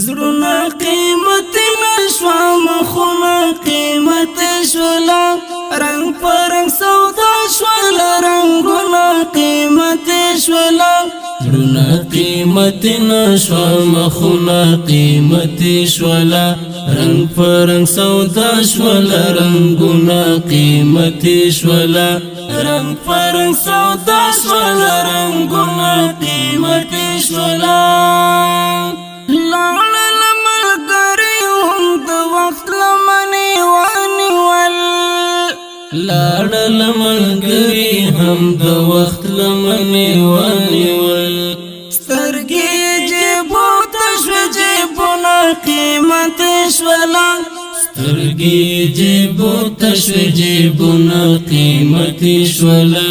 زړونه قیمت نشوا مخونه قیمت شولا رنگ پرنگ سودا شولا رنگونه قیمت شولا زړونه قیمت نشوا مخونه قیمت شولا رنگ پرنگ سودا شولا رنگونه قیمت شولا رنگ پرنگ سودا شولا رنگونه قیمت شولا لاړل ملګری هم د وخت لمنې ونیول سترګې جیبو ته شوې جیبونه قیمت شولا سترګې جیبو ته شوې جیبونه قیمت شولا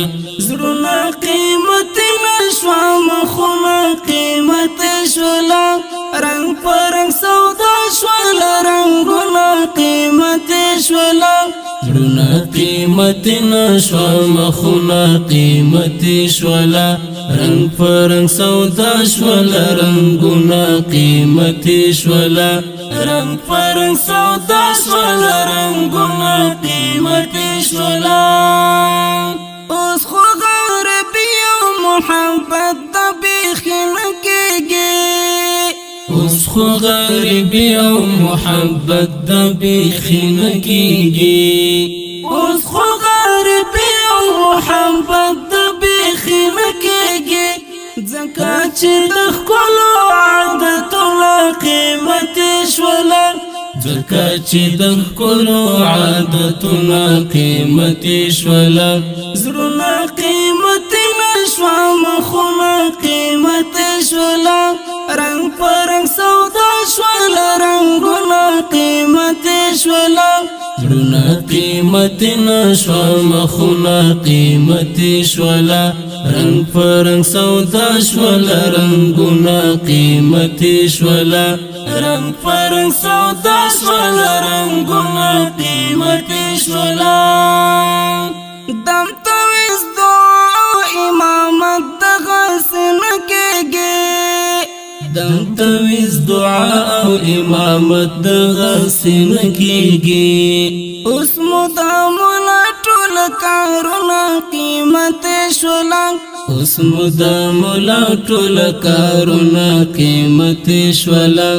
زړونه قیمت نشوا مخونه قیمت شولا رنگ پرنگ سودا شولا رنگونه قیمت شولا زړونه قیمت نشوا مخونه قیمت شولا رنگ پرنگ سودا شولا رنگونه قیمت شولا رنگ پرنگ سودا شولا رنگونه قیمت شولا اوس خو غربي او محبت د بیخین کېږي اوس خو غربي او محبت د بیخین کېږي اوس خو غربي او محبت د بیخین کېږي ځکه چې د ښکلو عادتونو قیمت شولا ځکه چې د ښکلو عادتونو قیمت شولا زړونه قیمت نشوا مخونه قیمت شولا رنگ پرنگ سودا شولا رنگونه قیمت شولا زړونه قیمت نشوا مخونه قیمت شولا رنگ پرنگ سودا شولا رنگونه قیمت شولا رنگ پرنگ سودا شولا رنگونه قیمت شولا دم تویز دعا امامت دغسن کېږي دم تویز دعا او امامت دغسن کېږي اوس مدام لا ټول کارونه قیمت شولا اوس مدام لا ټول کارونه قیمت شولا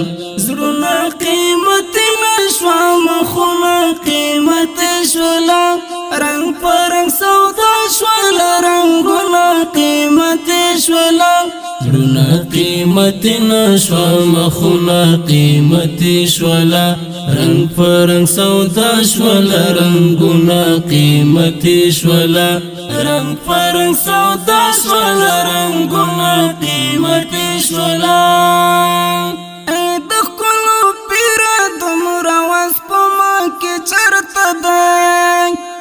زړونه قیمت نشوا مخونه قیمت شولا رنگ پرنگ سودا شولا رنگونه قیمت شولا زړونه قیمت نشوا مخونه قیمت شولا رنگ پرنگ سودا شولا رنگونه قیمت شولا رنگ پرنگ سودا شولا رنگونه قیمت شولا د ښکلو پیره دومره وس په ما کې چرته دی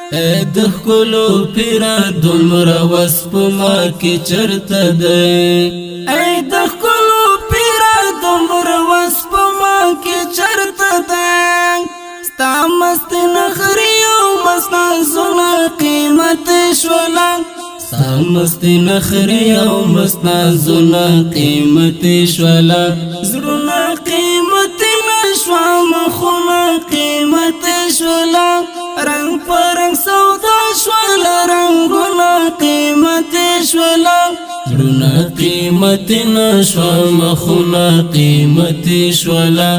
د ښکلو پیره دومره وس په ما کې چرته دی د ښکلو پیره دومره وس په ما کې چرته دی ستا مست نخري او مست نازونه قیمت شولا ستا مست نخري او مست نازونه قیمت شولا زړونه قیمت نشوا مخونه قیمت شولا رنگ پرنگ سودا شولا رنگونه قیمت شولا زړونه قیمت نشوا مخونه قیمت شولا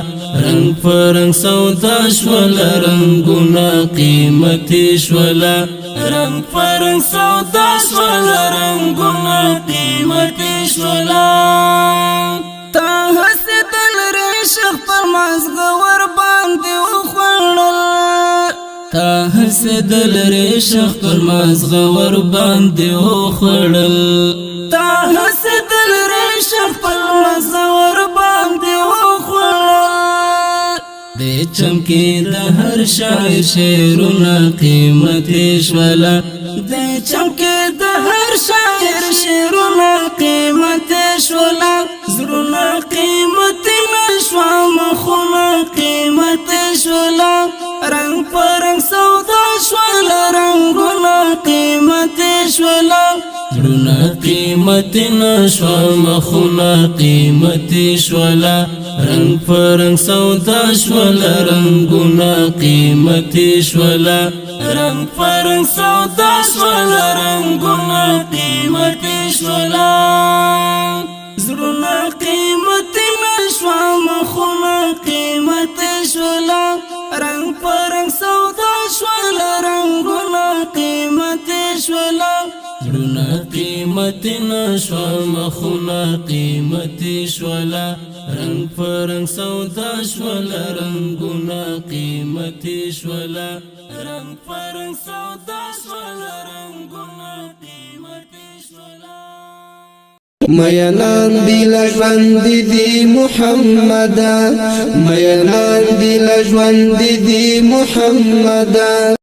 رنگ پرنگ سودا شولا رنگونه قیمت شولا رنگ پرنگ سودا شولا رنگونه قیمت شولا تا حسدل ریشخ پر مازغه ور باندې وخوړل تا حسدل ریشخ پر مازغه ور باندې وخوړل تا حسدل ریشخ پر مازغه ور باندې وخوړل د چمکي د هر شاعر شعرونه قیمت شولا د چمکي د هر شاعر شعرونه قیمت شولا زړونه قیمت نشوا مخونه قیمت شولا رنگ پرنگ سودا شولا رنگونه قیمت شولا زړونه قیمت نشوا مخونه قیمت شولا رنگ پرنگ سودا شولا رنگونا قیمتی شولا رنگ پرنگ سودا شولا رنگونا قیمتی شولا زړونه قیمتي نشوا مخونه قیمتي شولا رنگ پرنگ سودا شولا رنگونا قیمتي شولا زړونه قیمتي نشوا مخونه قیمتي شولا رنگ پرنگ سودا شولا رنگونا قیمتي شولا رنگ پرنگ سودا شولا رنگونا قیمتي شولا مینان دی لژوند دی محمد مینان دی لژوند دی محمد